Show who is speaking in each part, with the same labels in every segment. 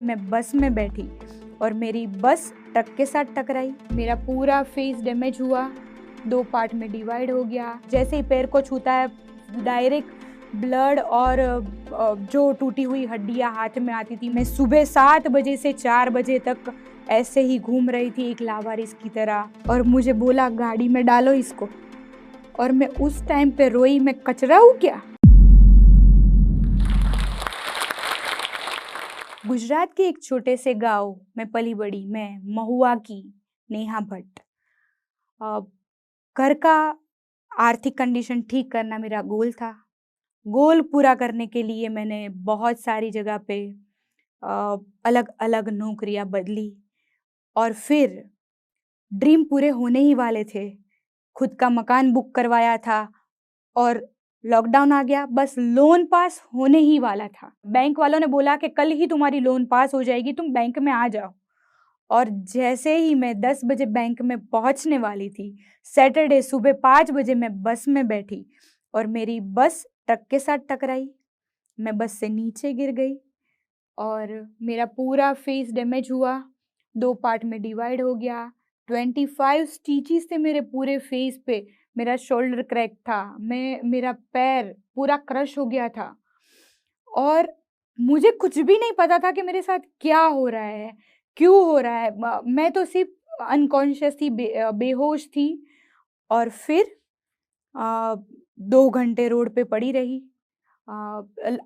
Speaker 1: मैं बस में बैठी और मेरी बस ट्रक के साथ टकराई। मेरा पूरा फेस डैमेज हुआ, 2 पार्ट में डिवाइड हो गया। जैसे ही पैर को छूता है डायरेक्ट ब्लड और जो टूटी हुई हड्डियां हाथ में आती थी। मैं सुबह 7 बजे से 4 बजे तक ऐसे ही घूम रही थी एक लावारिस की तरह, और मुझे बोला गाड़ी में डालो इसको, और मैं उस टाइम पे रोई, मैं कचरा हूँ क्या। गुजरात के एक छोटे से गांव में पली बड़ी मैं, महुआ की नेहा भट्ट। घर का आर्थिक कंडीशन ठीक करना मेरा गोल था। गोल पूरा करने के लिए मैंने बहुत सारी जगह पे अलग अलग नौकरियां बदली, और फिर ड्रीम पूरे होने ही वाले थे। खुद का मकान बुक करवाया था और लॉकडाउन आ गया, बस लोन पास होने ही वाला था। बैंक वालों ने बोला कि कल ही तुम्हारी लोन पास हो जाएगी, तुम बैंक में आ जाओ। और जैसे ही मैं 10 बजे बैंक में पहुंचने वाली थी, सैटरडे सुबह 5 बजे मैं बस में बैठी और मेरी बस ट्रक के साथ टकराई। मैं बस से नीचे गिर गई और मेरा पूरा फेस डैमेज हुआ, 2 पार्ट में डिवाइड हो गया। 25 स्टिचेस थे मेरे पूरे फेस पे। मेरा शोल्डर क्रैक था, मेरा पैर पूरा क्रश हो गया था, और मुझे कुछ भी नहीं पता था कि मेरे साथ क्या हो रहा है, क्यों हो रहा है। मैं तो सिर्फ अनकॉन्शियस थी, बेहोश थी। और फिर 2 घंटे रोड पे पड़ी रही।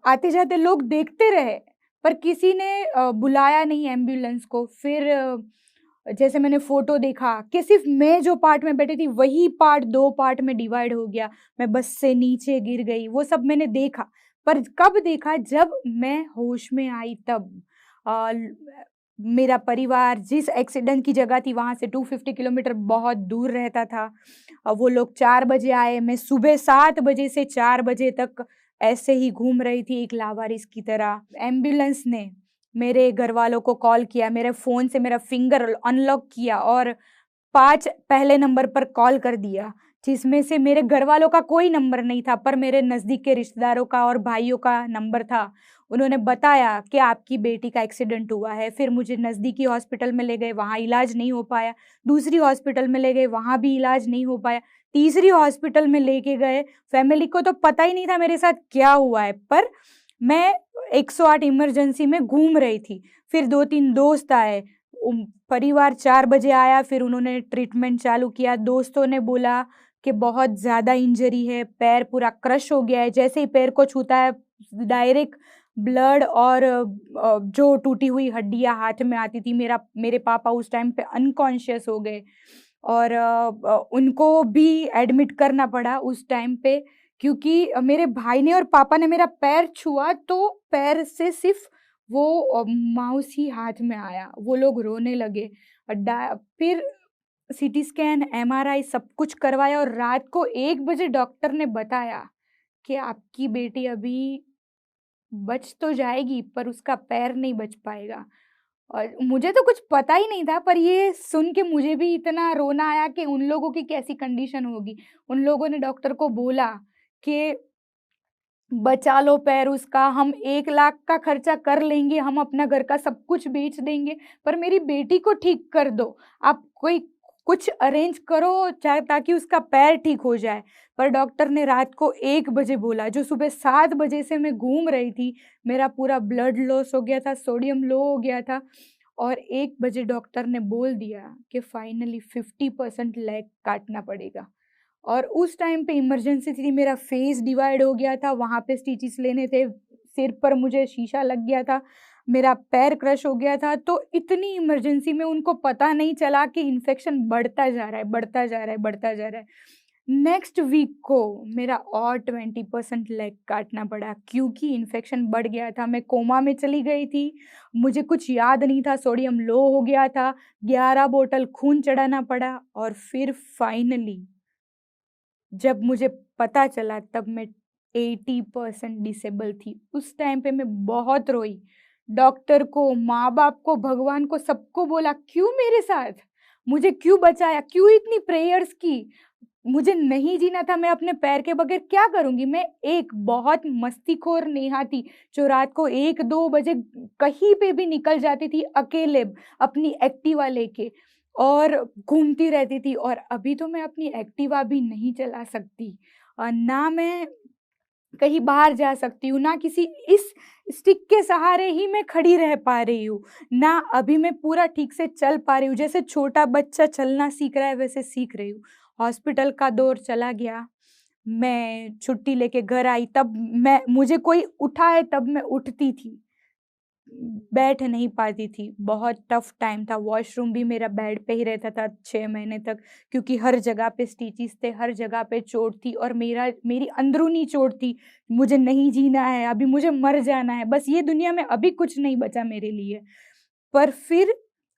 Speaker 1: आते जाते लोग देखते रहे, पर किसी ने बुलाया नहीं एम्बुलेंस को। फिर जैसे मैंने फोटो देखा कि सिर्फ मैं जो पार्ट में बैठी थी वही पार्ट 2 पार्ट में डिवाइड हो गया। मैं बस से नीचे गिर गई, वो सब मैंने देखा। पर कब देखा? जब मैं होश में आई तब। आ, मेरा परिवार जिस एक्सीडेंट की जगह थी वहां से 250 किलोमीटर बहुत दूर रहता था। वो लोग 4 बजे आए। मैं सुबह 7 बजे से 4 बजे तक ऐसे ही घूम रही थी एक लावारिस की तरह। एम्बुलेंस ने मेरे घर वालों को कॉल किया, मेरे फ़ोन से मेरा फिंगर अनलॉक किया और 5 पहले नंबर पर कॉल कर दिया, जिसमें से मेरे घर वालों का कोई नंबर नहीं था, पर मेरे नज़दीक के रिश्तेदारों का और भाइयों का नंबर था। उन्होंने बताया कि आपकी बेटी का एक्सीडेंट हुआ है। फिर मुझे नज़दीकी हॉस्पिटल में ले गए, वहाँ इलाज नहीं हो पाया। दूसरी हॉस्पिटल में ले गए, वहाँ भी इलाज नहीं हो पाया। तीसरी हॉस्पिटल में लेके गए। फैमिली को तो पता ही नहीं था मेरे साथ क्या हुआ है, पर मैं 108 इमरजेंसी में घूम रही थी। फिर 2-3 दोस्त आए, परिवार 4 बजे आया। फिर उन्होंने ट्रीटमेंट चालू किया। दोस्तों ने बोला कि बहुत ज़्यादा इंजरी है, पैर पूरा क्रश हो गया है। जैसे ही पैर को छूता है डायरेक्ट ब्लड और जो टूटी हुई हड्डियां हाथ में आती थी। मेरे पापा उस टाइम पे अनकॉन्शियस हो गए और उनको भी एडमिट करना पड़ा उस टाइम पे, क्योंकि मेरे भाई ने और पापा ने मेरा पैर छुआ तो पैर से सिर्फ वो माउस ही हाथ में आया। वो लोग रोने लगे। फिर सीटी स्कैन, एमआरआई सब कुछ करवाया और रात को 1 बजे डॉक्टर ने बताया कि आपकी बेटी अभी बच तो जाएगी, पर उसका पैर नहीं बच पाएगा। और मुझे तो कुछ पता ही नहीं था, पर ये सुन के मुझे भी इतना रोना आया कि उन लोगों की कैसी कंडीशन होगी। उन लोगों ने डॉक्टर को बोला कि बचा लो पैर उसका, हम 1 लाख का खर्चा कर लेंगे, हम अपना घर का सब कुछ बेच देंगे, पर मेरी बेटी को ठीक कर दो। आप कोई कुछ अरेंज करो चाहे, ताकि उसका पैर ठीक हो जाए। पर डॉक्टर ने रात को 1 बजे बोला, जो सुबह 7 बजे से मैं घूम रही थी। मेरा पूरा ब्लड लॉस हो गया था, सोडियम लो हो गया था, और 1 बजे डॉक्टर ने बोल दिया कि फाइनली 50% लेग काटना पड़ेगा। और उस टाइम पे इमरजेंसी थी, मेरा फेस डिवाइड हो गया था, वहाँ पे स्टिचेस लेने थे, सिर पर मुझे शीशा लग गया था, मेरा पैर क्रश हो गया था। तो इतनी इमरजेंसी में उनको पता नहीं चला कि इन्फेक्शन बढ़ता जा रहा है, बढ़ता जा रहा है, बढ़ता जा रहा है। नेक्स्ट वीक को मेरा और 20% लेग काटना पड़ा, क्योंकि इन्फेक्शन बढ़ गया था। मैं कोमा में चली गई थी, मुझे कुछ याद नहीं था, सोडियम लो हो गया था, 11 बोतल खून चढ़ाना पड़ा। और फिर फाइनली जब मुझे पता चला तब मैं 80% डिसेबल थी। उस टाइम पे मैं बहुत रोई, डॉक्टर को, माँ बाप को, भगवान को, सबको बोला क्यों मेरे साथ, मुझे क्यों बचाया, क्यों इतनी प्रेयर्स की। मुझे नहीं जीना था, मैं अपने पैर के बगैर क्या करूंगी। मैं एक बहुत मस्तीखोर नेहा थी जो रात को 1-2 बजे कहीं पे भी निकल जाती थी अकेले अपनी एक्टिवा लेके और घूमती रहती थी। और अभी तो मैं अपनी एक्टिवा भी नहीं चला सकती, ना मैं कहीं बाहर जा सकती हूँ, ना किसी इस स्टिक के सहारे ही मैं खड़ी रह पा रही हूँ, ना अभी मैं पूरा ठीक से चल पा रही हूँ। जैसे छोटा बच्चा चलना सीख रहा है वैसे सीख रही हूँ। हॉस्पिटल का दौर चला गया, मैं छुट्टी लेके घर आई, तब मैं मुझे कोई उठाए तब मैं उठती थी, बैठ नहीं पाती थी। बहुत टफ टाइम था, वॉशरूम भी मेरा बेड पे ही रहता था 6 महीने तक, क्योंकि हर जगह पे स्टिचेस थे, हर जगह पे चोट थी और मेरी अंदरूनी चोट थी। मुझे नहीं जीना है, अभी मुझे मर जाना है, बस ये दुनिया में अभी कुछ नहीं बचा मेरे लिए। पर फिर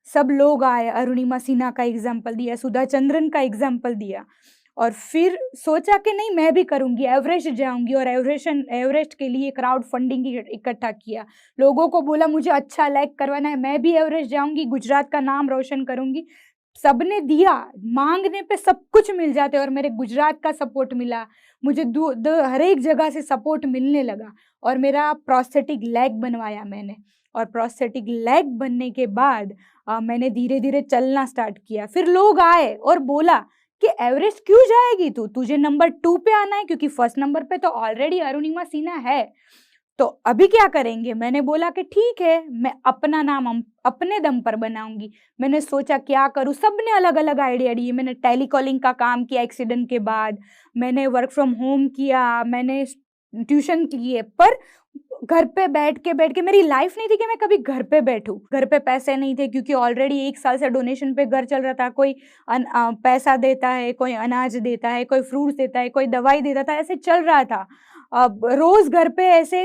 Speaker 1: सब लोग आए, अरुणिमा सिन्हा का एग्जाम्पल दिया, सुधा चंद्रन का एग्जाम्पल दिया, और फिर सोचा कि नहीं मैं भी करूंगी, एवरेस्ट जाऊंगी। और एवरेस्ट के लिए क्राउड फंडिंग इकट्ठा किया, लोगों को बोला मुझे अच्छा लाइक करवाना है, मैं भी एवरेस्ट जाऊंगी, गुजरात का नाम रोशन करूंगी। सबने दिया, मांगने पे सब कुछ मिल जाते, और मेरे गुजरात का सपोर्ट मिला, मुझे हर एक जगह से सपोर्ट मिलने लगा। और मेरा प्रोस्थेटिक लेग बनवाया मैंने, और प्रोस्थेटिक लेग बनने के बाद मैंने धीरे धीरे चलना स्टार्ट किया। फिर लोग आए और बोला कि एवरेस्ट क्यों जाएगी तू, तुझे नंबर 2 पे आना है, क्योंकि फर्स्ट नंबर पे तो ऑलरेडी अरुणिमा सिन्हा है, तो अभी क्या करेंगे। मैंने बोला कि ठीक है, मैं अपना नाम अपने दम पर बनाऊंगी। मैंने सोचा क्या करूं, सबने अलग अलग आइडिया दिए। मैंने टेलीकॉलिंग का काम किया एक्सीडेंट के बाद, मैंने वर्क फ्रॉम होम किया, मैंने ट्यूशन किए, पर घर पे बैठ के मेरी लाइफ नहीं थी कि मैं कभी घर पे बैठूं। घर पे पैसे नहीं थे, क्योंकि ऑलरेडी 1 साल से डोनेशन पे घर चल रहा था। कोई पैसा देता है, कोई अनाज देता है, कोई फ्रूट्स देता है, कोई दवाई देता था, ऐसे चल रहा था। अब रोज घर पे ऐसे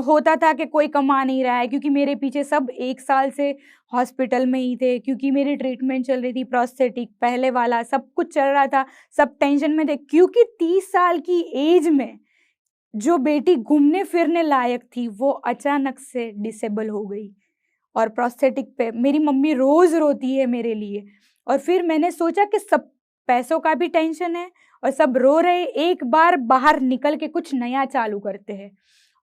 Speaker 1: होता था कि कोई कमा नहीं रहा है, क्योंकि मेरे पीछे सब 1 साल से हॉस्पिटल में ही थे, क्योंकि मेरी ट्रीटमेंट चल रही थी, प्रोस्थेटिक पहले वाला सब कुछ चल रहा था, सब टेंशन में थे। क्योंकि 30 साल की एज में जो बेटी घूमने फिरने लायक थी वो अचानक से डिसेबल हो गई, और प्रोस्थेटिक पे मेरी मम्मी रोज रोती है मेरे लिए। और फिर मैंने सोचा कि सब पैसों का भी टेंशन है और सब रो रहे, एक बार बाहर निकल के कुछ नया चालू करते हैं।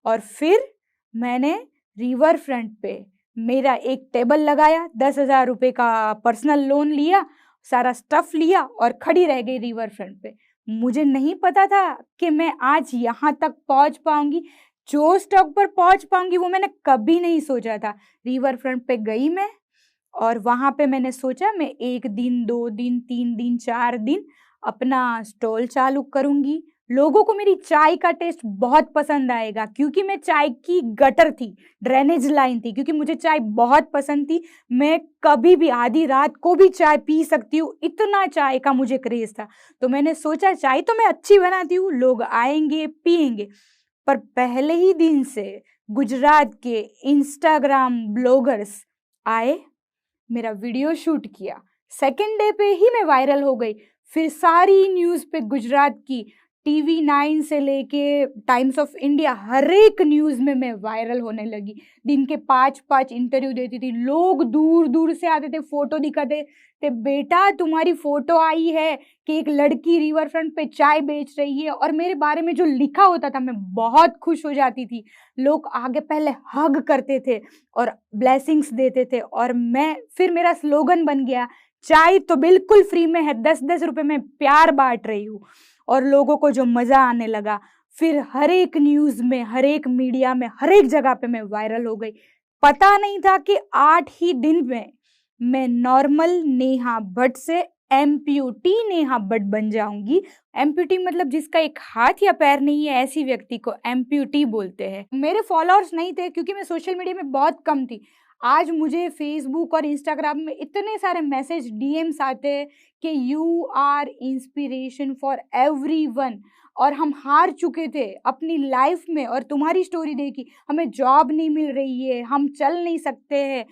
Speaker 1: और फिर मैंने रिवर फ्रंट पे मेरा एक टेबल लगाया, 10,000 रुपये का पर्सनल लोन लिया, सारा स्टफ लिया और खड़ी रह गई रिवर फ्रंट पे। मुझे नहीं पता था कि मैं आज यहाँ तक पहुँच पाऊंगी, जो स्टॉक पर पहुँच पाऊंगी वो मैंने कभी नहीं सोचा था। रिवर फ्रंट पे गई मैं, और वहाँ पे मैंने सोचा मैं 1 दिन 2 दिन 3 दिन 4 दिन अपना स्टॉल चालू करूंगी। लोगों को मेरी चाय का टेस्ट बहुत पसंद आएगा, क्योंकि मैं चाय की गटर थी, ड्रेनेज लाइन थी, क्योंकि मुझे चाय बहुत पसंद थी। मैं कभी भी आधी रात को भी चाय पी सकती हूँ, इतना चाय का मुझे क्रेज था। तो मैंने सोचा चाय तो मैं अच्छी बनाती हूँ, लोग आएंगे पिएंगे। पर पहले ही दिन से गुजरात के इंस्टाग्राम ब्लॉगर्स आए, मेरा वीडियो शूट किया, सेकेंड डे पे ही मैं वायरल हो गई। फिर सारी न्यूज़ पे, गुजरात की TV9 से लेके टाइम्स ऑफ इंडिया, हर एक न्यूज़ में मैं वायरल होने लगी। दिन के 5-5 इंटरव्यू देती थी, लोग दूर दूर से आते थे, फोटो दिखाते थे, बेटा तुम्हारी फोटो आई है कि एक लड़की रिवर फ्रंट पे चाय बेच रही है। और मेरे बारे में जो लिखा होता था मैं बहुत खुश हो जाती थी। लोग आगे पहले हग करते थे और ब्लेसिंग्स देते थे, और मैं फिर मेरा स्लोगन बन गया, चाय तो बिल्कुल फ्री में है, 10-10 रुपए में प्यार बांट रही हूँ। और लोगों को जो मजा आने लगा, फिर हर एक न्यूज में, हर एक मीडिया में, हर एक जगह पे मैं वायरल हो गई। पता नहीं था कि 8 ही दिन में मैं नॉर्मल नेहा भट्ट से एम्प्यूटी नेहा भट्ट बन जाऊंगी। एम्प्यूटी मतलब जिसका एक हाथ या पैर नहीं है, ऐसी व्यक्ति को एम्प्यूटी बोलते हैं। मेरे फॉलोअर्स नहीं थे, क्योंकि मैं सोशल मीडिया में बहुत कम थी। आज मुझे फेसबुक और इंस्टाग्राम में इतने सारे मैसेज DMs आते हैं कि you are inspiration for everyone, और हम हार चुके थे अपनी लाइफ में, और तुम्हारी स्टोरी देखी, हमें जॉब नहीं मिल रही है, हम चल नहीं सकते हैं,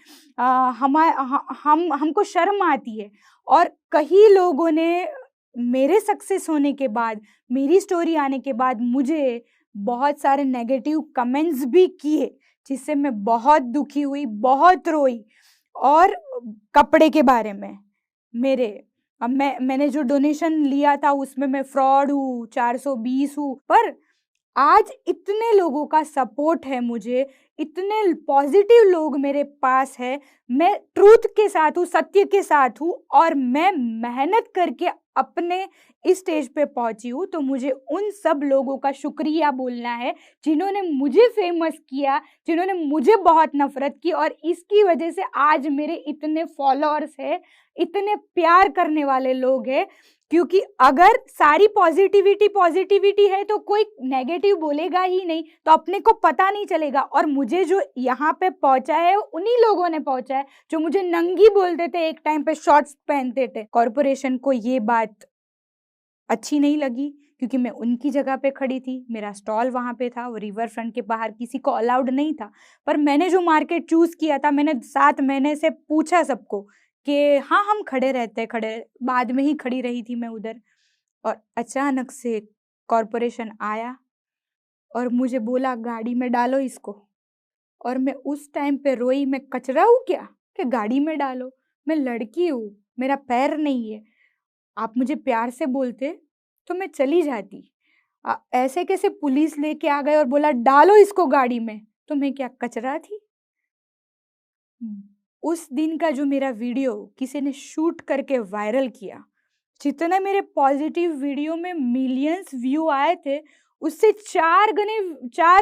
Speaker 1: हमको शर्म आती है। और कई लोगों ने मेरे सक्सेस होने के बाद, मेरी स्टोरी आने के बाद मुझे बहुत सारे नेगेटिव कमेंट्स भी किए, जिससे मैं बहुत दुखी हुई, बहुत रोई। और कपड़े के बारे में, मेरे अब मैंने जो डोनेशन लिया था उसमें मैं फ्रॉड हूँ, 420 हूँ, पर आज इतने लोगों का सपोर्ट है मुझे, इतने पॉजिटिव लोग मेरे पास है, मैं ट्रूथ के साथ हूँ, सत्य के साथ हूँ, और मैं मेहनत करके अपने इस स्टेज पे पहुंची हूँ। तो मुझे उन सब लोगों का शुक्रिया बोलना है जिन्होंने मुझे फेमस किया, जिन्होंने मुझे बहुत नफरत की, और इसकी वजह से आज मेरे इतने फॉलोअर्स है, इतने प्यार करने वाले लोग हैं। क्योंकि अगर सारी पॉजिटिविटी है तो कोई नेगेटिव बोलेगा ही नहीं, तो अपने को पता नहीं चलेगा। और मुझे जो यहाँ पे पहुंचा है उन्हीं लोगों ने पहुंचा है जो मुझे नंगी बोलते थे, एक टाइम पे शॉर्ट्स पहनते थे। कॉरपोरेशन को ये बात अच्छी नहीं लगी क्योंकि मैं उनकी जगह पे खड़ी थी, मेरा स्टॉल वहां पे था, वो रिवर फ्रंट के बाहर किसी को अलाउड नहीं था। पर मैंने जो मार्केट चूज किया था, मैंने 7 महीने से पूछा सबको कि हाँ हम खड़े रहते, बाद में ही खड़ी रही थी मैं उधर। और अचानक से कॉरपोरेशन आया और मुझे बोला गाड़ी में डालो इसको। और मैं उस टाइम पे रोई, मैं कचरा हूँ क्या कि गाड़ी में डालो? मैं लड़की हूँ, मेरा पैर नहीं है। आप मुझे प्यार से बोलते तो मैं चली जाती। ऐसे कैसे पुलिस लेके आ गए और बोला डालो इसको गाड़ी में? तो मैं क्या कचरा थी? उस दिन का जो मेरा वीडियो किसी ने शूट करके वायरल किया, जितने मेरे पॉजिटिव वीडियो में मिलियंस व्यू आए थे, उससे 4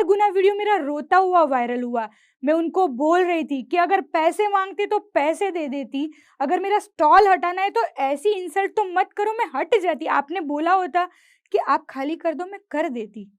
Speaker 1: गुना वीडियो मेरा रोता हुआ वायरल हुआ। मैं उनको बोल रही थी कि अगर पैसे मांगते तो पैसे दे देती, अगर मेरा स्टॉल हटाना है तो ऐसी इंसल्ट तो मत करो, मैं हट जाती। आपने बोला होता कि आप खाली कर दो, मैं कर देती।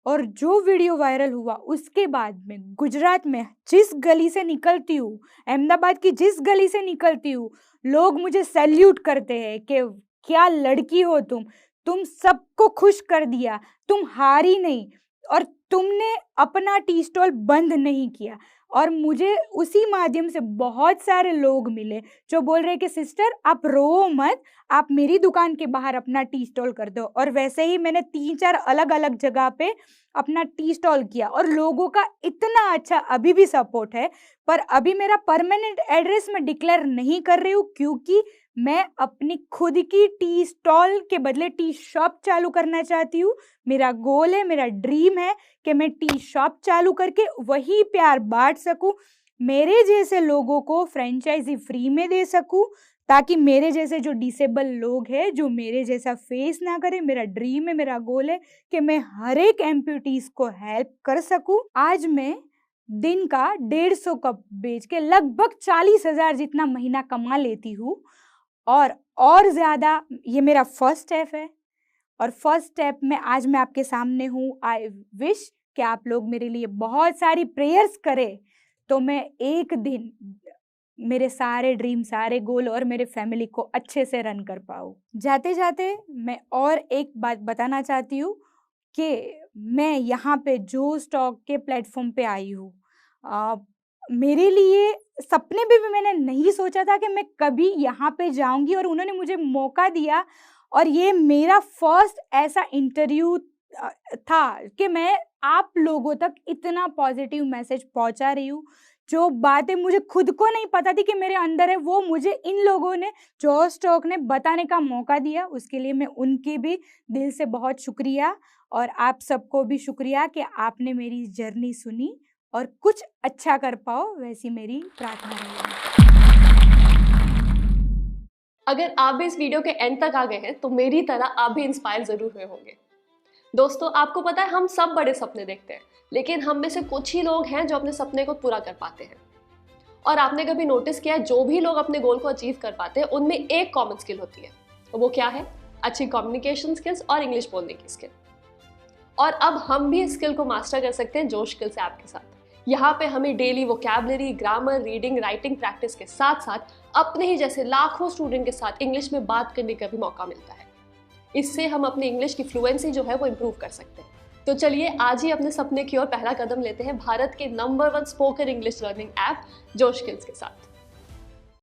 Speaker 1: और जो वीडियो वायरल हुआ उसके बाद में गुजरात में जिस गली से निकलती हूँ, अहमदाबाद की जिस गली से निकलती हूँ, लोग मुझे सैल्यूट करते हैं कि क्या लड़की हो तुम सबको खुश कर दिया, तुम हारी नहीं, और तुमने अपना टी स्टॉल बंद नहीं किया। और मुझे उसी माध्यम से बहुत सारे लोग मिले जो बोल रहे कि सिस्टर आप रो मत, आप मेरी दुकान के बाहर अपना टी स्टॉल कर दो। और वैसे ही मैंने 3-4 अलग अलग जगह पे अपना टी स्टॉल किया और लोगों का इतना अच्छा अभी भी सपोर्ट है। पर अभी मेरा परमानेंट एड्रेस मैं डिक्लेयर नहीं कर रही हूँ क्योंकि मैं अपनी खुद की टी स्टॉल के बदले टी शॉप चालू करना चाहती हूँ। मेरा गोल है, मेरा ड्रीम है कि मैं टी शॉप चालू करके वही प्यार बांट सकूं, मेरे जैसे लोगों को फ्रेंचाइजी फ्री में दे सकूं, ताकि मेरे जैसे जो डिसेबल लोग हैं, जो मेरे जैसा फेस ना करे, मेरा ड्रीम है, मेरा गोल है कि मैं हर एक एम्प्यूटीज को हेल्प कर सकूं। आज मैं दिन का 150 कप बेच के लगभग 40,000 जितना महीना कमा लेती हूँ। और ज्यादा, ये मेरा फर्स्ट स्टेप है और फर्स्ट स्टेप में आज मैं आपके सामने हूँ। आई विश कि आप लोग मेरे लिए बहुत सारी प्रेयर्स करें तो मैं एक दिन मेरे सारे ड्रीम, सारे गोल और मेरे फैमिली को अच्छे से रन कर पाऊँ। जाते जाते मैं और एक बात बताना चाहती हूँ कि मैं यहाँ पे जो स्टॉक के प्लेटफॉर्म पे आई हूँ, मेरे लिए सपने में भी मैंने नहीं सोचा था कि मैं कभी यहाँ पे जाऊंगी, और उन्होंने मुझे मौका दिया। और ये मेरा फर्स्ट ऐसा इंटरव्यू था कि मैं आप लोगों तक इतना पॉजिटिव मैसेज पहुंचा रही हूँ। जो बातें मुझे खुद को नहीं पता थी कि मेरे अंदर है, वो मुझे इन लोगों ने, जो स्टॉक ने बताने का मौका दिया, उसके लिए मैं उनके भी दिल से बहुत शुक्रिया। और आप सबको भी शुक्रिया कि आपने मेरी जर्नी सुनी और कुछ अच्छा कर पाओ, वैसी मेरी प्रार्थना रहेगी।
Speaker 2: अगर आप भी इस वीडियो के एंड तक आ गए हैं तो मेरी तरह आप भी इंस्पायर जरूर हुए होंगे। दोस्तों, आपको पता है हम सब बड़े सपने देखते हैं, लेकिन हम में से कुछ ही लोग हैं जो अपने सपने को पूरा कर पाते हैं। और आपने कभी नोटिस किया है, जो भी लोग अपने गोल को अचीव कर पाते हैं उनमें एक कॉमन स्किल होती है, वो क्या है? अच्छी कम्युनिकेशन स्किल्स और इंग्लिश बोलने की स्किल। और अब हम भी इस स्किल को मास्टर कर सकते हैं जोश स्किल्स ऐप के साथ। यहाँ पे हमें daily vocabulary, grammar, reading, writing practice के साथ साथ अपने ही जैसे लाखों स्टूडेंट के साथ इंग्लिश में बात करने का भी मौका मिलता है। इससे हम अपनी इंग्लिश की फ्लुएंसी जो है वो इम्प्रूव कर सकते हैं। तो चलिए आज ही अपने सपने की ओर पहला कदम लेते हैं भारत के number 1 spoken English learning app जोश स्किल्स के साथ।